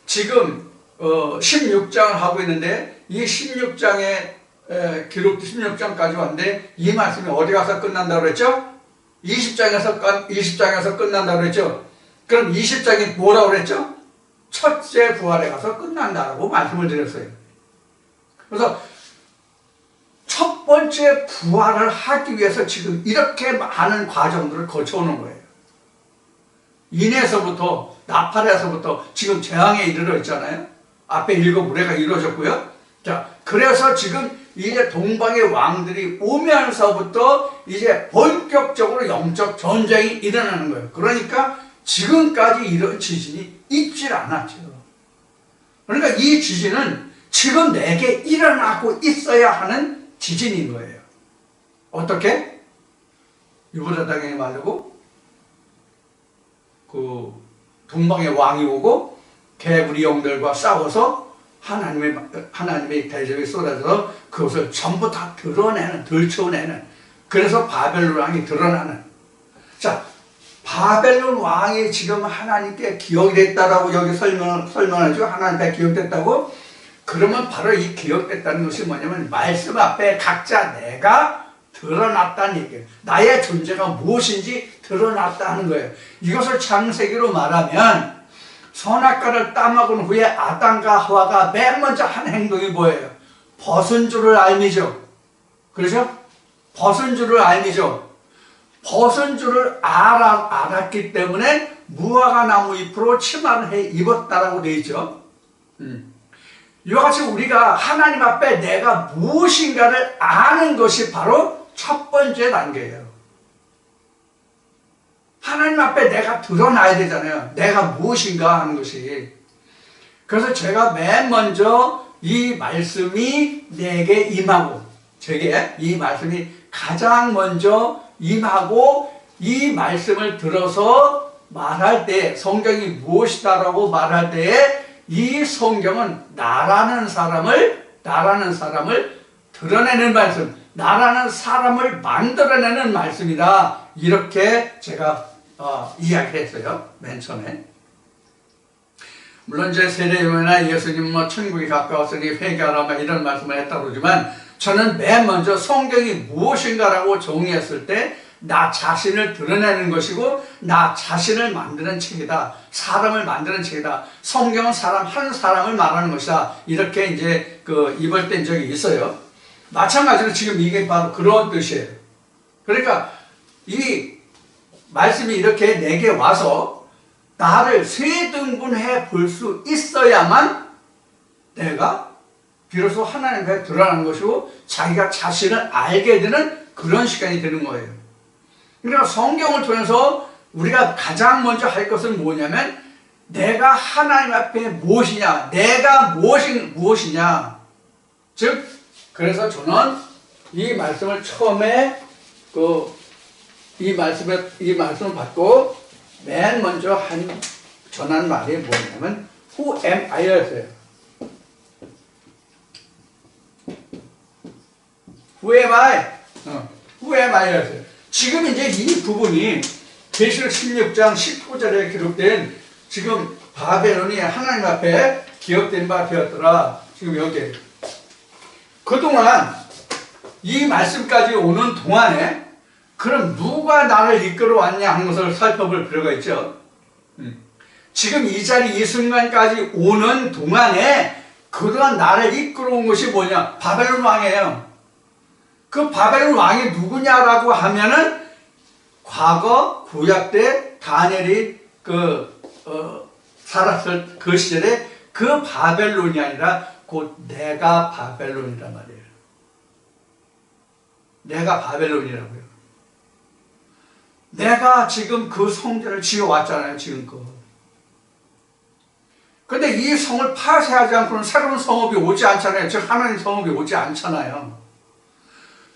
지금 16장을 하고 있는데 이 16장의 기록 16장까지 왔는데 이 말씀이 어디 가서 끝난다고 그랬죠? 20장에서 끝난다고 그랬죠? 그럼 20장이 뭐라고 그랬죠? 첫째 부활에 가서 끝난다라고 말씀을 드렸어요. 그래서 첫 번째 부활을 하기 위해서 지금 이렇게 많은 과정들을 거쳐오는 거예요. 인에서부터 나팔에서부터 지금 재앙에 이르러 있잖아요. 앞에 7 우레가 이루어졌고요. 자, 그래서 지금 이제 동방의 왕들이 오면서부터 이제 본격적으로 영적 전쟁이 일어나는 거예요. 그러니까 지금까지 이런 지진이 있질 않았죠. 그러니까 이 지진은 지금 내게 일어나고 있어야 하는 지진인 거예요. 어떻게? 유브라 땅에 마르고 동방의 왕이 오고 개구리 영들과 싸워서 하나님의 대접이 쏟아져서 그것을 전부 다 들춰내는 그래서 바벨론 왕이 드러나는. 자, 바벨론 왕이 지금 하나님께 기억이 됐다라고 여기 설명하죠. 하나님께 기억됐다고. 그러면 바로 이 기억됐다는 것이 뭐냐면 말씀 앞에 각자 내가 드러났다는 얘기예요. 나의 존재가 무엇인지 드러났다는 거예요. 이것을 창세기로 말하면 선악과를 따먹은 후에 아담과 하와가 맨 먼저 한 행동이 뭐예요? 벗은 줄을 알미죠. 그렇죠? 벗은 줄을 알미죠. 벗은 줄을 알았기 때문에 무화과 나무 잎으로 치마를 입었다라고 되어 있죠. 이와 같이 우리가 하나님 앞에 내가 무엇인가를 아는 것이 바로 첫 번째 단계예요. 하나님 앞에 내가 드러나야 되잖아요. 내가 무엇인가 하는 것이. 그래서 제가 맨 먼저 이 말씀이 내게 임하고, 제게 이 말씀이 가장 먼저 임하고 이 말씀을 들어서 말할 때, 성경이 무엇이다라고 말할 때에 이 성경은 나라는 사람을 드러내는 말씀, 나라는 사람을 만들어내는 말씀이다. 이렇게 제가 이야기를 했어요. 맨 처음에. 물론 이제 세례요한이나 예수님 천국이 가까웠으니 회개하라 이런 말씀을 했다고 그러지만 저는 맨 먼저 성경이 무엇인가라고 정의했을 때 나 자신을 드러내는 것이고 나 자신을 만드는 책이다. 사람을 만드는 책이다. 성경은 한 사람을 말하는 것이다. 이렇게 이제 입을뗀 적이 있어요. 마찬가지로 지금 이게 바로 그런 뜻이에요. 그러니까 이 말씀이 이렇게 내게 와서 나를 세 등분해 볼 수 있어야만 내가 비로소 하나님께 드러나는 것이고 자기가 자신을 알게 되는 그런 시간이 되는 거예요. 그러니까 성경을 통해서 우리가 가장 먼저 할 것은 뭐냐면 내가 하나님 앞에 무엇이냐, 내가 무엇이냐. 즉 그래서 저는 이 말씀을 처음에 이 말씀을 받고 맨 먼저 전한 말이 뭐냐면 Who am I였어요. Who am I? Who am I였어요. 지금 이제 이 부분이 계시록 16장 19절에 기록된 지금 바벨론이 하나님 앞에 기억된 바 되었더라. 지금 여기 그동안 이 말씀까지 오는 동안에 그럼 누가 나를 이끌어 왔냐 하는 것을 살펴볼 필요가 있죠. 지금 이 자리 이 순간까지 오는 동안에 그동안 나를 이끌어 온 것이 뭐냐? 바벨론 왕이에요. 그 바벨론 왕이 누구냐라고 하면은 과거 구약 때 다니엘이 살았을 그 시절에 그 바벨론이 아니라 곧 내가 바벨론이란 말이에요. 내가 바벨론이라고요. 내가 지금 그 성전을 지어왔잖아요, 지금껏. 근데 이 성을 파쇄하지 않고는 새로운 성읍이 오지 않잖아요. 즉 하나님 성읍이 오지 않잖아요.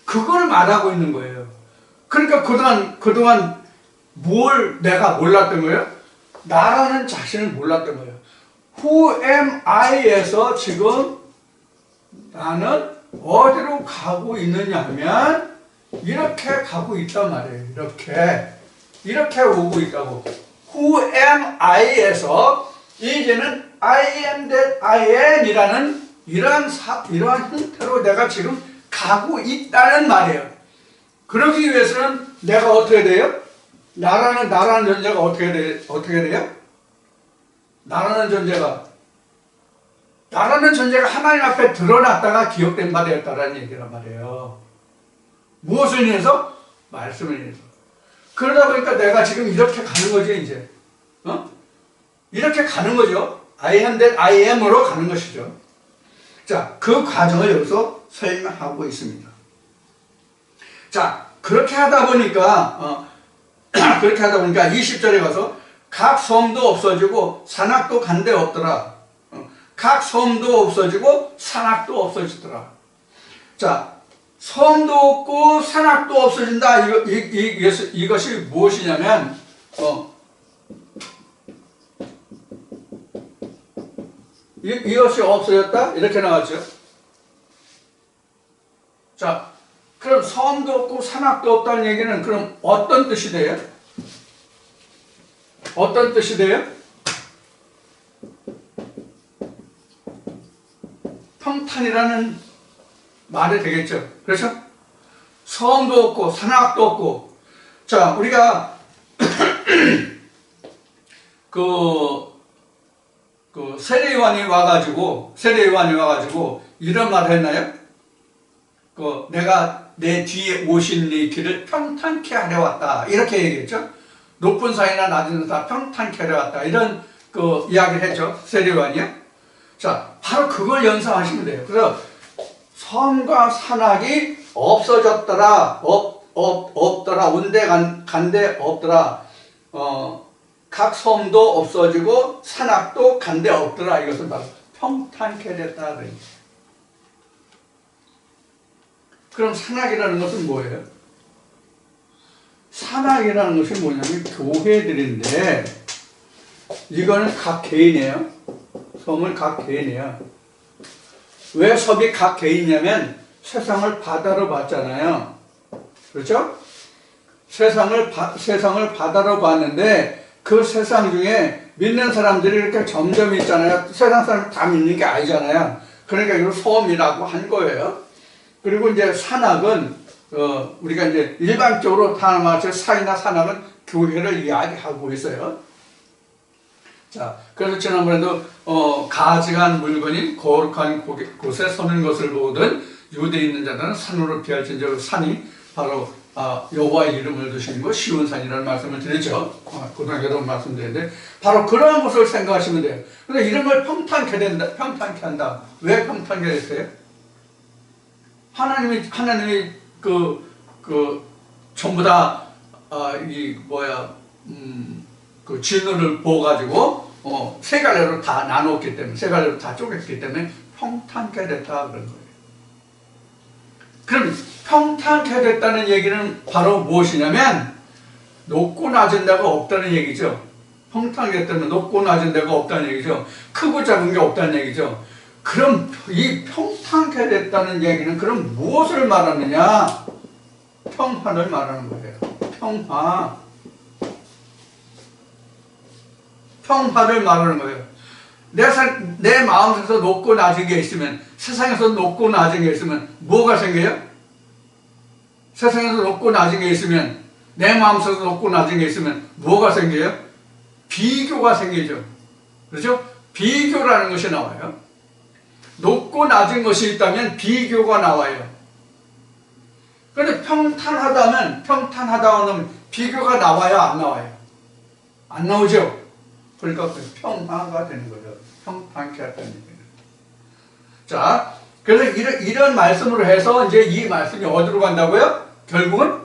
그걸 말하고 있는 거예요. 그러니까 그동안 뭘 내가 몰랐던 거예요? 나라는 자신을 몰랐던 거예요. Who am I에서 지금 나는 어디로 가고 있느냐 하면 이렇게 가고 있단 말이에요. 이렇게 오고 있다고. Who am I에서 이제는 I am that I am 이라는 이러한 형태로 내가 지금 가고 있다는 말이에요. 그러기 위해서는 내가 어떻게 돼요? 나라는 존재가 어떻게 돼요? 나라는 존재가 하나님 앞에 드러났다가 기억된 바 되었다라는 얘기란 말이에요. 무엇을 인해서? 말씀을 인해서. 그러다 보니까 내가 지금 이렇게 가는 거죠, 이제. 이렇게 가는 거죠. I am that I am으로 가는 것이죠. 자, 그 과정을 여기서 설명하고 있습니다. 자, 그렇게 하다 보니까 20절에 가서 각 섬도 없어지고 산악도 간데 없더라. 각 섬도 없어지고 산악도 없어지더라. 자, 섬도 없고 산악도 없어진다. 이것이 무엇이냐면 이것이 없어졌다? 이렇게 나왔죠. 자, 그럼 섬도 없고 산악도 없다는 얘기는 그럼 어떤 뜻이 돼요? 어떤 뜻이 돼요? 평탄이라는 말이 되겠죠. 그렇죠? 섬도 없고 산악도 없고. 자, 우리가 세례요한이 와가지고 이런 말을 했나요? 내가 내 뒤에 오신 이 길을 평탄케 하려 왔다. 이렇게 얘기했죠. 높은 산이나 낮은 산 평탄케 하려 왔다. 이런 이야기를 했죠. 세례요한이요. 자, 바로 그걸 연상하시면 돼요. 그래서 섬과 산악이 없어졌더라. 없더라. 온데 간데 없더라. 각 섬도 없어지고 산악도 간데 없더라. 이것은 바로 평탄케 됐다. 그럼 산악이라는 것은 뭐예요? 산악이라는 것이 뭐냐면 교회들인데 이거는 각 개인이에요. 섬은 각 개인이야. 왜 섬이 각 개인이냐면 세상을 바다로 봤잖아요. 그렇죠? 세상을 바다로 봤는데 그 세상 중에 믿는 사람들이 이렇게 점점 있잖아요. 세상 사람 다 믿는 게 아니잖아요. 그러니까 이걸 섬이라고 한 거예요. 그리고 이제 산악은 우리가 이제 일반적으로 다 말해서 사이나 산악은 교회를 이야기하고 있어요. 자, 그래서 지난번에도 가증한 물건이 거룩한 곳에 서는 것을 보거든 유대에 있는 자들은 산으로 피할진저 산이 바로 여호와의 이름을 두신 거 시온 산이라는 말씀을 드렸죠. 고등학교도 말씀드렸는데 바로 그러한 것을 생각하시면 돼요. 근데 이런 걸 평탄케 한다. 왜 평탄케 했어요? 하나님이 전부 다 그 진노를 부어가지고 세 갈래로 다 나눴기 때문에 세 갈래로 다 쪼갰기 때문에 평탄케 됐다 그런 거예요. 그럼 평탄케 됐다는 얘기는 바로 무엇이냐면 높고 낮은 데가 없다는 얘기죠. 평탄케 됐다면 높고 낮은 데가 없다는 얘기죠. 크고 작은 게 없다는 얘기죠. 그럼 이 평탄케 됐다는 얘기는 그럼 무엇을 말하느냐? 평화를 말하는 거예요. 평화를 말하는 거예요. 내 마음에서 높고 낮은 게 있으면 세상에서 높고 낮은 게 있으면 뭐가 생겨요? 세상에서 높고 낮은 게 있으면 내 마음속에서 높고 낮은 게 있으면 뭐가 생겨요? 비교가 생기죠. 그렇죠? 비교라는 것이 나와요. 높고 낮은 것이 있다면 비교가 나와요. 그런데 평탄하다면 비교가 나와요, 안 나와요? 안 나오죠? 그러니까 평화가 되는 거죠. 평탄케 했다는 얘기는. 자, 그래서 이런 말씀으로 해서 이제 이 말씀이 어디로 간다고요? 결국은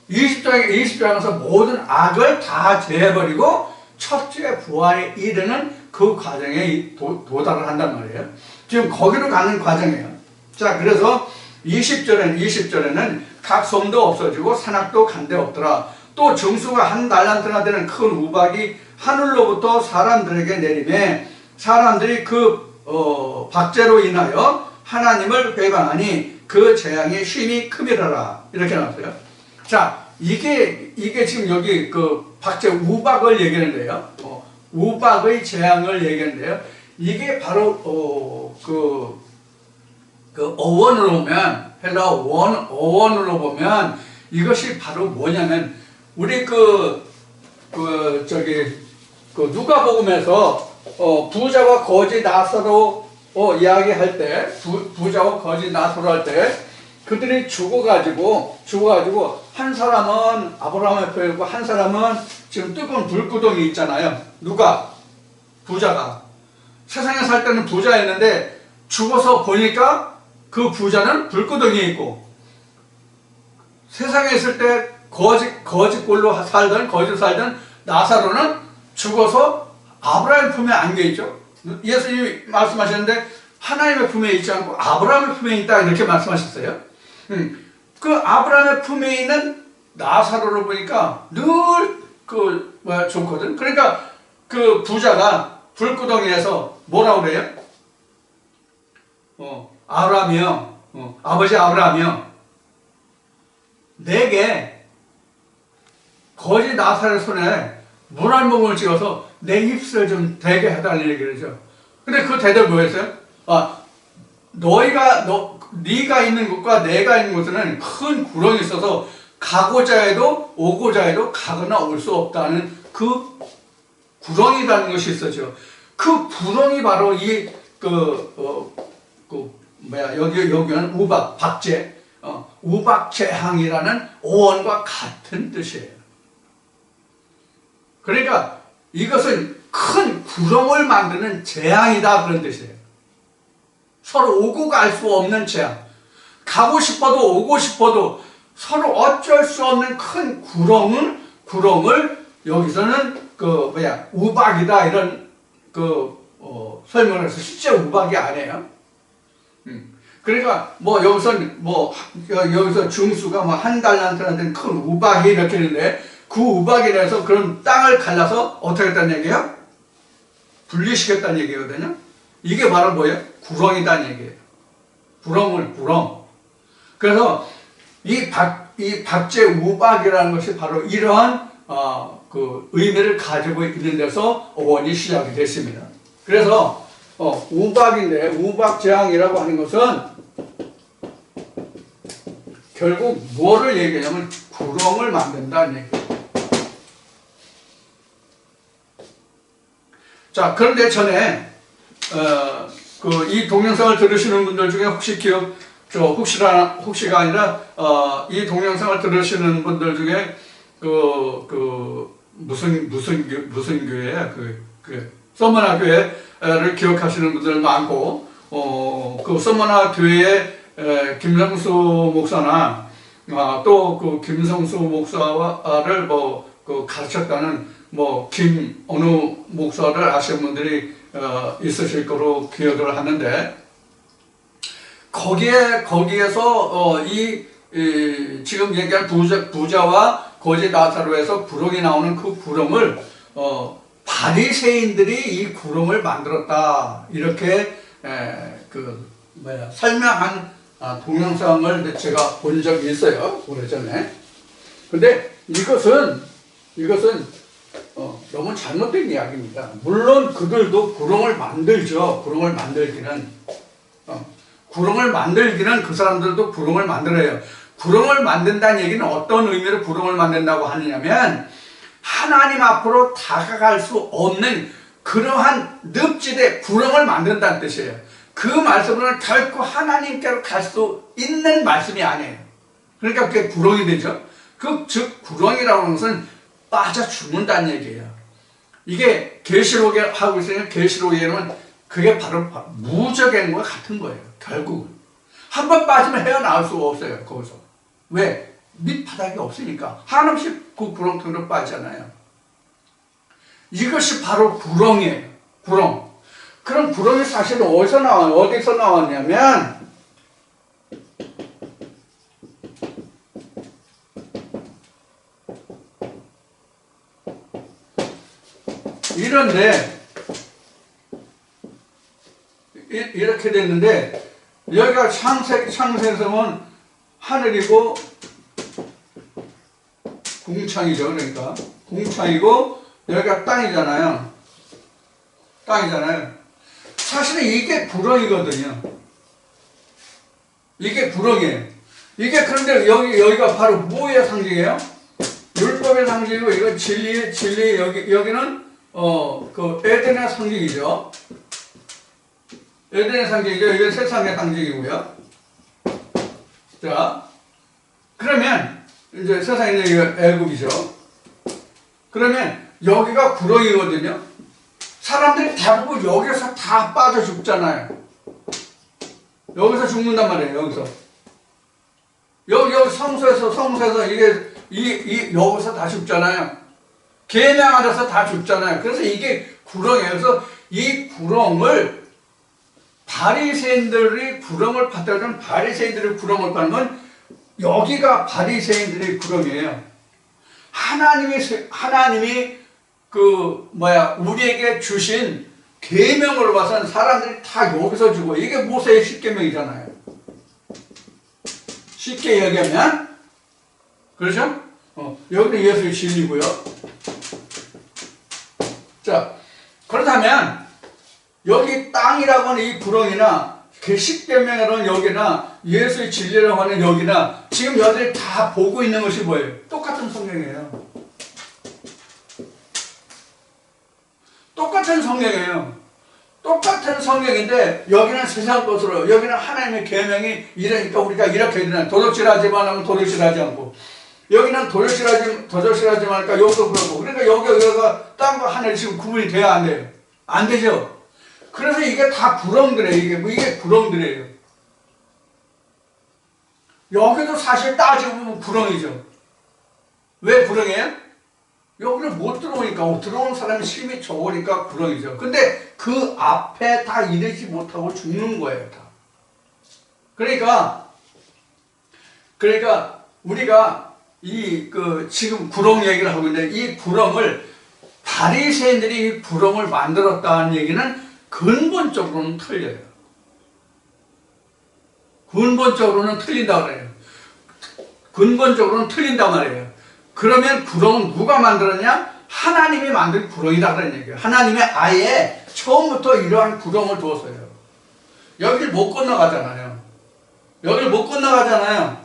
20장에서 모든 악을 다 제해버리고 첫째 부활에 이르는 그 과정에 도달을 한단 말이에요. 지금 거기로 가는 과정이에요. 자, 그래서 20절에는 각 섬도 없어지고 산악도 간데 없더라. 또 정수가 한 달란트나 되는 큰 우박이 하늘로부터 사람들에게 내리매 사람들이 그 박제로 인하여 하나님을 회방하니 그 재앙의 힘이 크미라라. 이렇게 나왔어요. 자, 이게 지금 여기 그 박제 우박을 얘기하는데요. 우박의 재앙을 얘기하는데요. 이게 바로 그 어원으로 보면 헬라 어원으로 보면 이것이 바로 뭐냐면 우리 누가복음에서 부자와 거지 나사로 이야기할 때 부자와 거지 나사로 할 때 그들이 죽어가지고 한 사람은 아브라함 옆에 있고 한 사람은 지금 뜨거운 불구덩이 있잖아요. 누가? 부자가. 세상에 살 때는 부자였는데 죽어서 보니까 그 부자는 불구덩이에 있고 세상에 있을 때 거짓골로 살던 나사로는 죽어서 아브라함의 품에 안겨있죠. 예수님이 말씀하셨는데 하나님의 품에 있지 않고 아브라함의 품에 있다 이렇게 말씀하셨어요. 그 아브라함의 품에 있는 나사로를 보니까 늘 좋거든. 그러니까 그 부자가 불구덩이에서 뭐라고 그래요? 아브라함이요. 아버지 아브라함이요. 내게 거지 나사로의 손에 물 한 모금을 찍어서 내 입술 좀 대게 해달라는 얘기를 하죠. 근데 그 대답이 뭐였어요? 네가 있는 곳과 내가 있는 곳에는 큰 구렁이 있어서 가고자 해도 오고자 해도 가거나 올 수 없다는 그 구렁이라는 것이 있었죠. 그 구렁이 바로 여기는 우박, 박제, 우박재앙이라는 어원과 같은 뜻이에요. 그러니까 이것은 큰 구렁을 만드는 재앙이다 그런 뜻이에요. 서로 오고 갈 수 없는 재앙. 가고 싶어도 오고 싶어도 서로 어쩔 수 없는 큰 구렁을 여기서는 우박이다 이런 설명을 해서 실제 우박이 아니에요. 그러니까 여기서 중수가 한 달란트나 된 큰 우박이 이렇게 있는데 그 우박에 대해서 그런 땅을 갈라서 어떻게 했다는 얘기예요? 분리시켰다는 얘기거든요. 이게 바로 뭐예요? 구렁이다는 얘기예요. 구렁. 그래서 이 박제우박이라는 것이 바로 이러한 그 의미를 가지고 있는 데서 어원이 시작이 됐습니다. 그래서 우박인데 우박제왕이라고 하는 것은 결국 뭐를 얘기하냐면 구렁을 만든다는 얘기예요. 자, 그런데 전에 이 동영상을 들으시는 분들 중에 혹시가 아니라 이 동영상을 들으시는 분들 중에 무슨 교회야? 서머나 교회를 기억하시는 분들 많고 그 서머나 교회의 김성수 목사나 또 그 김성수 목사를 가르쳤다는 어느 목사를 아시는 분들이 있으실 거로 기억을 하는데 거기에서 지금 얘기한 부자와 거지 나사로에서 구렁이 나오는 그 구렁을 바리새인들이 이 구렁을 만들었다 이렇게 설명한 동영상을 제가 본 적이 있어요, 오래전에. 근데 이것은 너무 잘못된 이야기입니다. 물론 그들도 구렁을 만들죠. 구렁을 만들기는 그 사람들도 구렁을 만들어요. 구렁을 만든다는 얘기는 어떤 의미로 구렁을 만든다고 하느냐면 하나님 앞으로 다가갈 수 없는 그러한 늪지대 구렁을 만든다는 뜻이에요. 그 말씀은 결코 하나님께로 갈 수 있는 말씀이 아니에요. 그러니까 그게 구렁이 되죠. 즉 구렁이라고 하는 것은 빠져 죽는다는 얘기예요. 이게 계시록에 하고 있으니까 계시록에는 그게 바로 무적행과 같은 거예요. 결국은 한 번 빠지면 헤어나올 수가 없어요. 거기서 왜? 밑바닥이 없으니까 한없이 그 구렁텅이로 빠지잖아요. 이것이 바로 구렁이에요. 구렁. 그럼 구렁이 사실은 어디서 나왔냐면 이런데 이렇게 됐는데 여기가 창세성은 하늘이고 궁창이죠. 그러니까 궁창이고 여기가 땅이잖아요. 사실은 이게 구렁이거든요. 이게 구렁이에요. 이게 그런데 여기가 바로 뭐의 상징이에요? 율법의 상징이고 이건 진리 여기는 그 에덴의 상징이죠. 에덴의 상징이죠. 이게 세상의 상징이고요. 자, 그러면 이제 세상에 있는 애굽이죠. 그러면 여기가 구렁이거든요. 사람들이 대부분 여기서 다 빠져 죽잖아요. 여기서 죽는단 말이에요. 여기 성소에서 이게 여기서 다 죽잖아요. 계명하셔서 다 죽잖아요. 그래서 이게 구렁이에요. 그래서 이 구렁을 바리새인들이 구렁을 팠다면 바리새인들이 구렁을 파는 건 여기가 바리새인들의 구렁이에요. 하나님이 우리에게 주신 계명으로 봐서는 사람들이 다 여기서 죽어. 이게 모세의 십계명이잖아요. 쉽게 얘기하면 그렇죠? 여기는 예수의 진리고요. 자, 그렇다면 여기 땅이라고 하는 이 구렁이나 그 십계명이라고 하는 여기나 예수의 진리라고 하는 여기나 지금 여들이 다 보고 있는 것이 뭐예요? 똑같은 성경이에요. 똑같은 성경인데 여기는 세상 것으로 여기는 하나님의 계명이 이러니까 우리가 이렇게 되는 도둑질하지만 하면 도둑질하지 않고 여기는 도둑질하지 말까 여기도 그렇고 그러니까 여기가 땅과 하늘 지금 구분이 돼야 안 돼요? 안 되죠? 그래서 이게 다 구렁들이에요. 이게 구렁들이에요. 여기도 사실 따지고 보면 구렁이죠. 왜 구렁이에요? 여기를 못 들어오니까 들어오는 사람이 힘이 적으니까 구렁이죠. 근데 그 앞에 다 이르지 못하고 죽는 거예요. 다. 그러니까 우리가 지금 구렁 얘기를 하고 있는데 이 구렁을 바리새인들이 부름을 만들었다는 얘기는 근본적으로는 틀려요. 근본적으로는 틀린다 그래요. 근본적으로는 틀린단 말이에요. 그러면 구렁은 누가 만들었냐? 하나님이 만든 구렁이다 그런 얘기예요. 하나님이 아예 처음부터 이러한 구렁을 두었어요. 여기를 못 건너가잖아요. 여기를 못 건너가잖아요.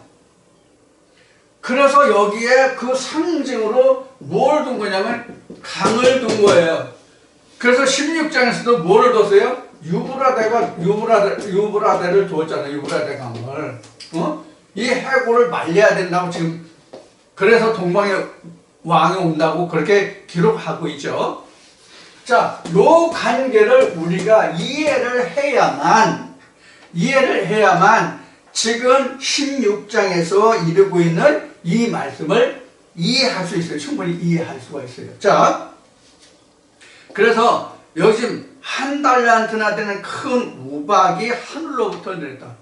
그래서 여기에 그 상징으로 뭘 둔 거냐면 강을 둔 거예요. 그래서 16장에서도 뭐를 뒀어요? 유브라데를 두었잖아요. 유브라데 강을. 이 해골을 말려야 된다고 지금, 그래서 동방의 왕이 온다고 그렇게 기록하고 있죠. 자, 요 관계를 우리가 이해를 해야만 지금 16장에서 이루고 있는 이 말씀을 이해할 수 있어요. 충분히 이해할 수가 있어요. 자, 그래서 요즘 한 달란트나 되는 큰 우박이 하늘로부터 내렸다.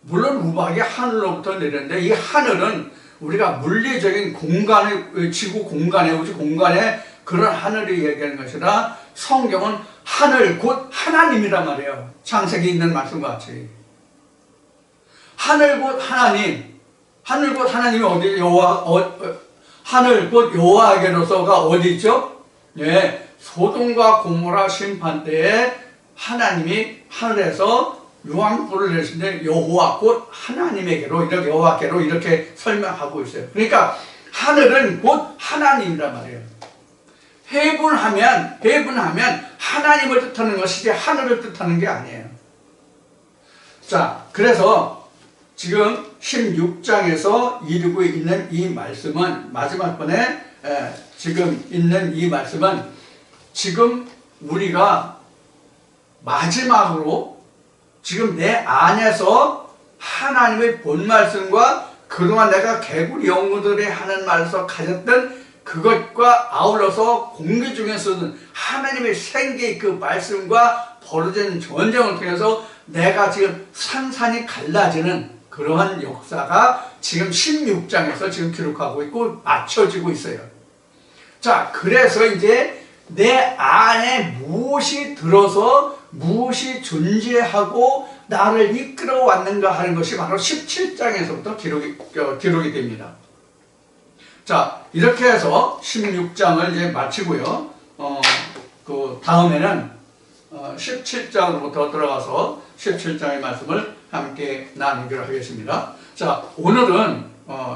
물론 우박이 하늘로부터 내렸는데 이 하늘은 우리가 물리적인 공간의, 지구 공간의, 우주 공간의 그런 하늘이 얘기하는 것이라 성경은 하늘 곧 하나님이란 말이에요. 창세기 있는 말씀과 같이. 하늘 곧 하나님. 하늘 곧 하나님이 어디, 하늘 곧 여호와에게로서가 어디 있죠? 예. 소돔과 고모라 심판 때에 하나님이 하늘에서 유황불을 내시는데 여호와 곧 하나님에게로 이렇게 여호와께로 이렇게 설명하고 있어요. 그러니까 하늘은 곧 하나님이란 말이에요. 해분하면 하나님을 뜻하는 것이지 하늘을 뜻하는 게 아니에요. 자, 그래서 지금 16장에서 이루고 있는 이 말씀은 마지막 번에 지금 있는 이 말씀은 지금 우리가 마지막으로 지금 내 안에서 하나님의 본 말씀과 그동안 내가 개구리 영웅들이 하는 말에서 가졌던 그것과 아울러서 공기 중에서는 하나님의 생기의 그 말씀과 벌어진 전쟁을 통해서 내가 지금 산산이 갈라지는 그러한 역사가 지금 16장에서 지금 기록하고 있고 맞춰지고 있어요. 자, 그래서 이제 내 안에 무엇이 들어서 무엇이 존재하고 나를 이끌어 왔는가 하는 것이 바로 17장에서부터 기록이 됩니다. 자, 이렇게 해서 16장을 이제 마치고요. 그 다음에는 17장으로부터 들어가서 17장의 말씀을 함께 나누기로 하겠습니다. 자, 오늘은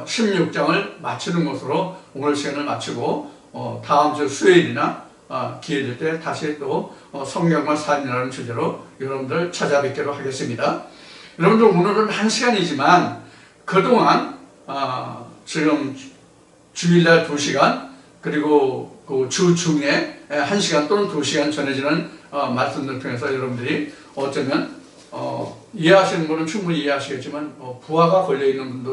16장을 마치는 것으로 오늘 시간을 마치고 다음 주 수요일이나 기회 될 때 다시 또 성경과 삶이라는 주제로 여러분들 찾아뵙기로 하겠습니다. 여러분들 오늘은 1시간이지만 그동안 지금 주일날 2시간 그리고 그 주 중에 1시간 또는 2시간 전해지는 말씀들 통해서 여러분들이 어쩌면 이해하시는 분은 충분히 이해하시겠지만 부하가 걸려있는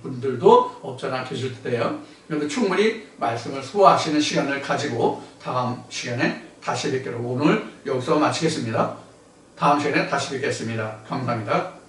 분들도 없잖아 계실 때예요. 그런데 충분히 말씀을 소화하시는 시간을 가지고 다음 시간에 다시 뵙기로 오늘 여기서 마치겠습니다. 다음 시간에 다시 뵙겠습니다. 감사합니다.